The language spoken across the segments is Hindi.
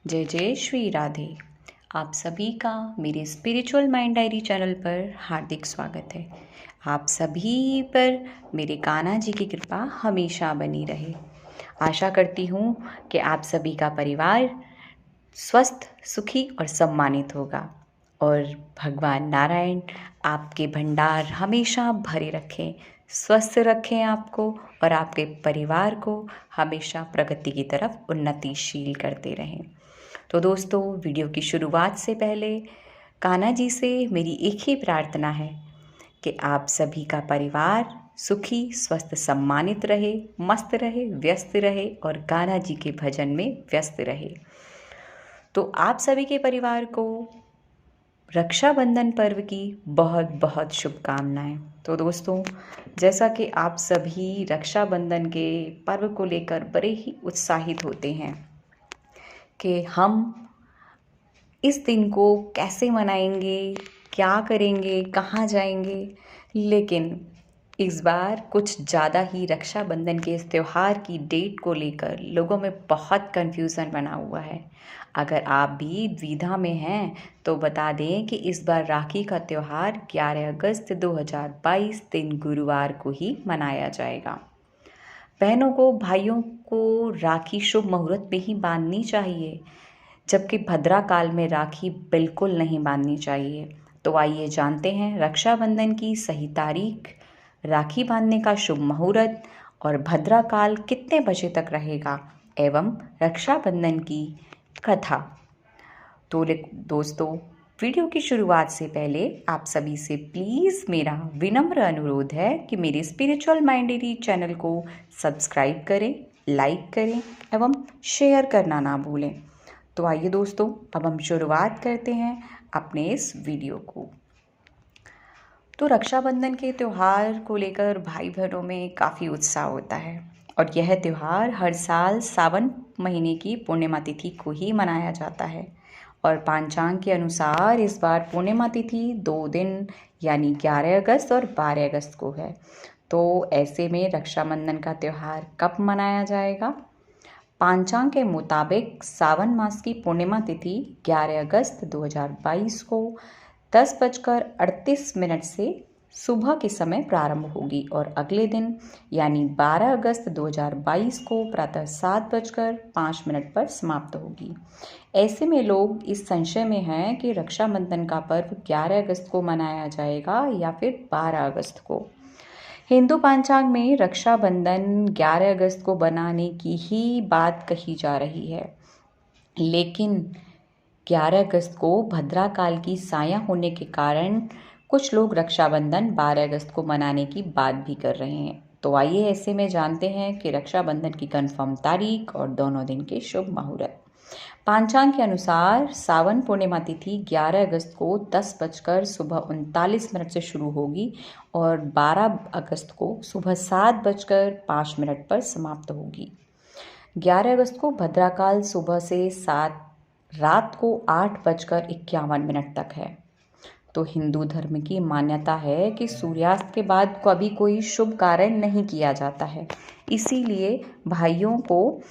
जय जय श्री राधे। आप सभी का मेरे स्पिरिचुअल माइंड डायरी चैनल पर हार्दिक स्वागत है। आप सभी पर मेरे कान्हा जी की कृपा हमेशा बनी रहे। आशा करती हूँ कि आप सभी का परिवार स्वस्थ, सुखी और सम्मानित होगा और भगवान नारायण आपके भंडार हमेशा भरे रखें, स्वस्थ रखें आपको और आपके परिवार को हमेशा प्रगति की तरफ उन्नतिशील करते रहें। तो दोस्तों, वीडियो की शुरुआत से पहले कान्हा जी से मेरी एक ही प्रार्थना है कि आप सभी का परिवार सुखी, स्वस्थ, सम्मानित रहे, मस्त रहे, व्यस्त रहे और कान्हा जी के भजन में व्यस्त रहे। तो आप सभी के परिवार को रक्षाबंधन पर्व की बहुत बहुत शुभकामनाएं। तो दोस्तों, जैसा कि आप सभी रक्षाबंधन के पर्व को लेकर बड़े ही उत्साहित होते हैं कि हम इस दिन को कैसे मनाएंगे, क्या करेंगे, कहाँ जाएंगे, लेकिन इस बार कुछ ज़्यादा ही रक्षाबंधन के इस त्यौहार की डेट को लेकर लोगों में बहुत कन्फ्यूज़न बना हुआ है। अगर आप भी द्विधा में हैं तो बता दें कि इस बार राखी का त्यौहार 11 अगस्त 2022 दिन गुरुवार को ही मनाया जाएगा। बहनों को भाइयों को राखी शुभ मुहूर्त में ही बांधनी चाहिए, जबकि भद्रा काल में राखी बिल्कुल नहीं बांधनी चाहिए। तो आइए जानते हैं रक्षाबंधन की सही तारीख, राखी बांधने का शुभ मुहूर्त और भद्रा काल कितने बजे तक रहेगा एवं रक्षाबंधन की कथा। तो दोस्तों, वीडियो की शुरुआत से पहले आप सभी से प्लीज़ मेरा विनम्र अनुरोध है कि मेरे स्पिरिचुअल माइंडेरी चैनल को सब्सक्राइब करें, लाइक करें एवं शेयर करना ना भूलें। तो आइए दोस्तों, अब हम शुरुआत करते हैं अपने इस वीडियो को। तो रक्षाबंधन के त्यौहार को लेकर भाई बहनों में काफ़ी उत्साह होता है और यह त्यौहार हर साल सावन महीने की पूर्णिमा तिथि को ही मनाया जाता है और पंचांग के अनुसार इस बार पूर्णिमा तिथि 2 दिन यानी 11 अगस्त और 12 अगस्त को है। तो ऐसे में रक्षाबंधन का त्यौहार कब मनाया जाएगा? पंचांग के मुताबिक सावन मास की पूर्णिमा तिथि 11 अगस्त 2022 को 10:38 से सुबह के समय प्रारंभ होगी और अगले दिन यानी 12 अगस्त 2022 को प्रातः 7:05 पर समाप्त होगी। ऐसे में लोग इस संशय में हैं कि रक्षाबंधन का पर्व 11 अगस्त को मनाया जाएगा या फिर 12 अगस्त को। हिंदू पंचांग में रक्षाबंधन 11 अगस्त को बनाने की ही बात कही जा रही है, लेकिन 11 अगस्त को भद्रा काल की साया होने के कारण कुछ लोग रक्षाबंधन 12 अगस्त को मनाने की बात भी कर रहे हैं। तो आइए ऐसे में जानते हैं कि रक्षाबंधन की कंफर्म तारीख और दोनों दिन के शुभ मुहूर्त। पंचांग के अनुसार सावन पूर्णिमा तिथि 11 अगस्त को 10:39 से शुरू होगी और 12 अगस्त को सुबह 7:05 पर समाप्त होगी। 11 अगस्त को भद्राकाल सुबह से रात को 8:51 तक है। तो हिंदू धर्म की मान्यता है कि सूर्यास्त के बाद कभी कोई शुभ कार्य नहीं किया जाता है, इसीलिए भाइयों को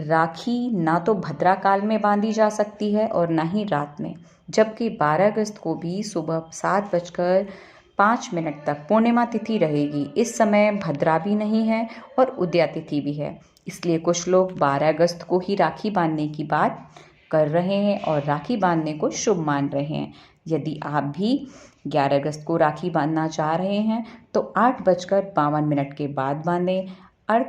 राखी ना तो भद्रा काल में बांधी जा सकती है और ना ही रात में, जबकि 12 अगस्त को भी सुबह 7:05 तक पूर्णिमा तिथि रहेगी। इस समय भद्रा भी नहीं है और उदया तिथि भी है, इसलिए कुछ लोग 12 अगस्त को ही राखी बांधने की बात कर रहे हैं और राखी बांधने को शुभ मान रहे हैं। यदि आप भी 11 अगस्त को राखी बांधना चाह रहे हैं तो 8:52 के बाद बांधें और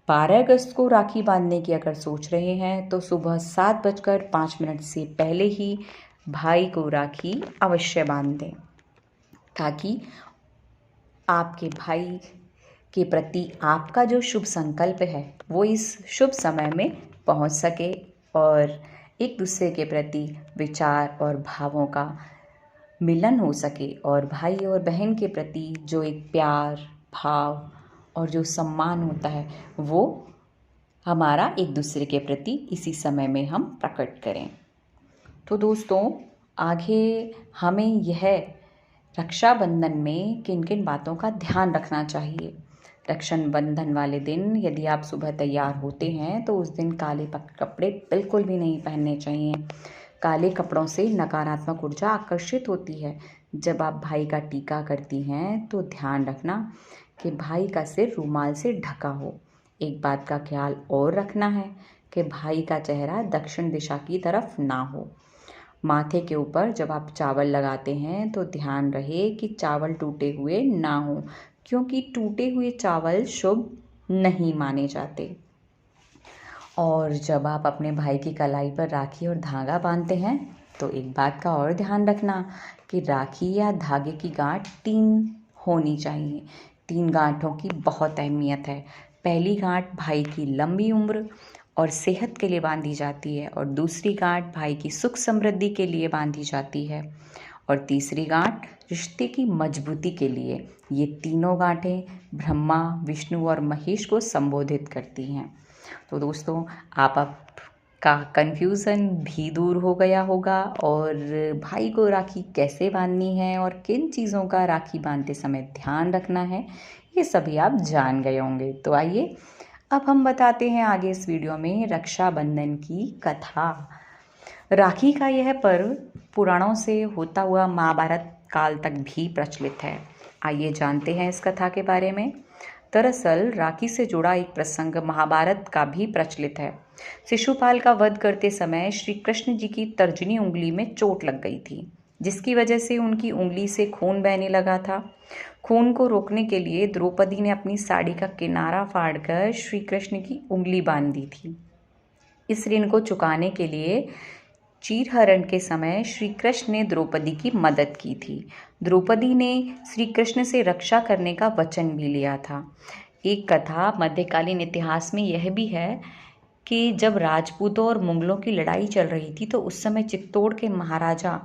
12 अगस्त को राखी बांधने की अगर सोच रहे हैं तो सुबह 7:05 से पहले ही भाई को राखी अवश्य बांध दें, ताकि आपके भाई के प्रति आपका जो शुभ संकल्प है वो इस शुभ समय में पहुंच सके और एक दूसरे के प्रति विचार और भावों का मिलन हो सके और भाई और बहन के प्रति जो एक प्यार, भाव और जो सम्मान होता है वो हमारा एक दूसरे के प्रति इसी समय में हम प्रकट करें। तो दोस्तों, आगे हमें यह रक्षाबंधन में किन किन बातों का ध्यान रखना चाहिए। रक्षाबंधन बंधन वाले दिन यदि आप सुबह तैयार होते हैं तो उस दिन काले कपड़े बिल्कुल भी नहीं पहनने चाहिए। काले कपड़ों से नकारात्मक ऊर्जा आकर्षित होती है। जब आप भाई का टीका करती हैं तो ध्यान रखना कि भाई का सिर रुमाल से ढका हो। एक बात का ख्याल और रखना है कि भाई का चेहरा दक्षिण दिशा की तरफ ना हो। माथे के ऊपर जब आप चावल लगाते हैं तो ध्यान रहे कि चावल टूटे हुए ना हो, क्योंकि टूटे हुए चावल शुभ नहीं माने जाते। और जब आप अपने भाई की कलाई पर राखी और धागा बांधते हैं तो एक बात का और ध्यान रखना कि राखी या धागे की गांठ 3 होनी चाहिए। 3 गांठों की बहुत अहमियत है। पहली गांठ भाई की लंबी उम्र और सेहत के लिए बांधी जाती है, और दूसरी गांठ भाई की सुख समृद्धि के लिए बांधी जाती है, और तीसरी गांठ रिश्ते की मजबूती के लिए। ये तीनों गांठें ब्रह्मा, विष्णु और महेश को संबोधित करती हैं। तो दोस्तों, आपका कन्फ्यूज़न भी दूर हो गया होगा, और भाई को राखी कैसे बांधनी है और किन चीज़ों का राखी बांधते समय ध्यान रखना है, ये सभी आप जान गए होंगे। तो आइए अब हम बताते हैं आगे इस वीडियो में रक्षाबंधन की कथा। राखी का यह पर्व पुराणों से होता हुआ महाभारत काल तक भी प्रचलित है। आइए जानते हैं इस कथा के बारे में। दरअसल राखी से जुड़ा एक प्रसंग महाभारत का भी प्रचलित है। शिशुपाल का वध करते समय श्री कृष्ण जी की तर्जनी उंगली में चोट लग गई थी, जिसकी वजह से उनकी उंगली से खून बहने लगा था। खून को रोकने के लिए द्रौपदी ने अपनी साड़ी का किनारा फाड़कर श्री कृष्ण की उंगली बांध दी थी। इस ऋण को चुकाने के लिए चीरहरण के समय श्री कृष्ण ने द्रौपदी की मदद की थी। द्रौपदी ने श्री कृष्ण से रक्षा करने का वचन भी लिया था। एक कथा मध्यकालीन इतिहास में यह भी है कि जब राजपूतों और मुगलों की लड़ाई चल रही थी तो उस समय चित्तौड़ के महाराजा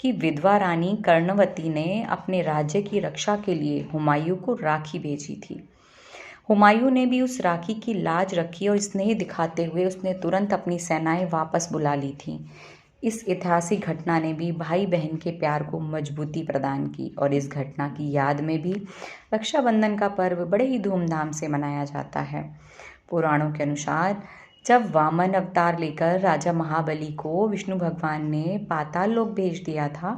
की विधवा रानी कर्णवती ने अपने राज्य की रक्षा के लिए हुमायूं को राखी भेजी थी। हुमायूं ने भी उस राखी की लाज रखी और स्नेह दिखाते हुए उसने तुरंत अपनी सेनाएं वापस बुला ली थीं। इस ऐतिहासिक घटना ने भी भाई बहन के प्यार को मजबूती प्रदान की, और इस घटना की याद में भी रक्षाबंधन का पर्व बड़े ही धूमधाम से मनाया जाता है। पुराणों के अनुसार जब वामन अवतार लेकर राजा महाबली को विष्णु भगवान ने पाताल लोक भेज दिया था,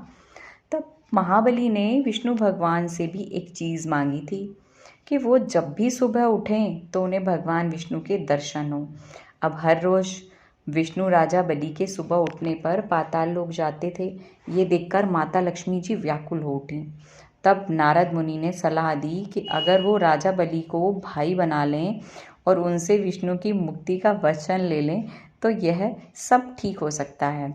तब महाबली ने विष्णु भगवान से भी एक चीज़ मांगी थी कि वो जब भी सुबह उठें तो उन्हें भगवान विष्णु के दर्शन हो। अब हर रोज़ विष्णु राजा बलि के सुबह उठने पर पाताल लोक जाते थे। ये देखकर माता लक्ष्मी जी व्याकुल हो उठी। तब नारद मुनि ने सलाह दी कि अगर वो राजा बलि को भाई बना लें और उनसे विष्णु की मुक्ति का वचन ले लें तो यह सब ठीक हो सकता है।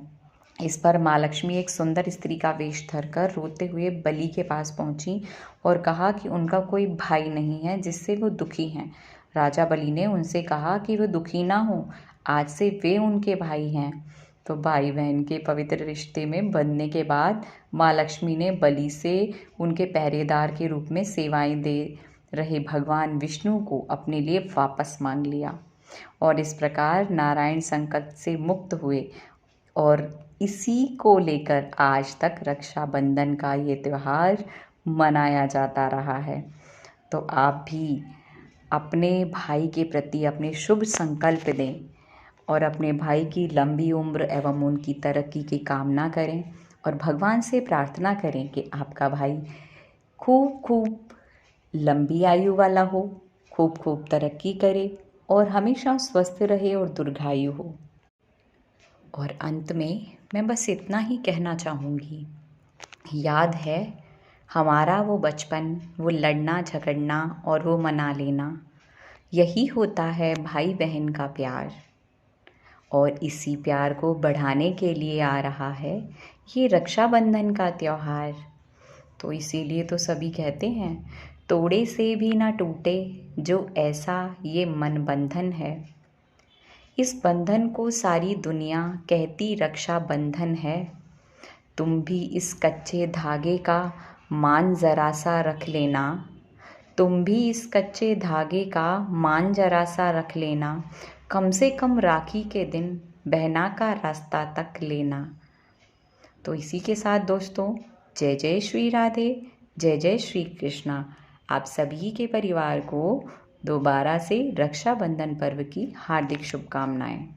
इस पर माँ लक्ष्मी एक सुंदर स्त्री का वेश धरकर रोते हुए बलि के पास पहुंची और कहा कि उनका कोई भाई नहीं है जिससे वो दुखी हैं। राजा बलि ने उनसे कहा कि वो दुखी ना हो, आज से वे उनके भाई हैं। तो भाई बहन के पवित्र रिश्ते में बंधने के बाद माँ लक्ष्मी ने बलि से उनके पहरेदार के रूप में सेवाएं दे रहे भगवान विष्णु को अपने लिए वापस मांग लिया, और इस प्रकार नारायण संकट से मुक्त हुए। और इसी को लेकर आज तक रक्षाबंधन का ये त्यौहार मनाया जाता रहा है। तो आप भी अपने भाई के प्रति अपने शुभ संकल्प दें और अपने भाई की लंबी उम्र एवं उनकी तरक्की की कामना करें, और भगवान से प्रार्थना करें कि आपका भाई खूब खूब लंबी आयु वाला हो, खूब खूब तरक्की करे और हमेशा स्वस्थ रहे और दीर्घायु हो। और अंत में मैं बस इतना ही कहना चाहूँगी, याद है हमारा वो बचपन, वो लड़ना झगड़ना और वो मना लेना, यही होता है भाई बहन का प्यार। और इसी प्यार को बढ़ाने के लिए आ रहा है ये रक्षाबंधन का त्यौहार। तो इसीलिए तो सभी कहते हैं, तोड़े से भी ना टूटे जो ऐसा ये मन बंधन है। इस बंधन को सारी दुनिया कहती रक्षा बंधन है। तुम भी इस कच्चे धागे का मान जरा सा रख लेना, तुम भी इस कच्चे धागे का मान जरा सा रख लेना, कम से कम राखी के दिन बहना का रास्ता तक लेना। तो इसी के साथ दोस्तों, जय जय श्री राधे, जय जय श्री कृष्णा। आप सभी के परिवार को दोबारा से रक्षाबंधन पर्व की हार्दिक शुभकामनाएं।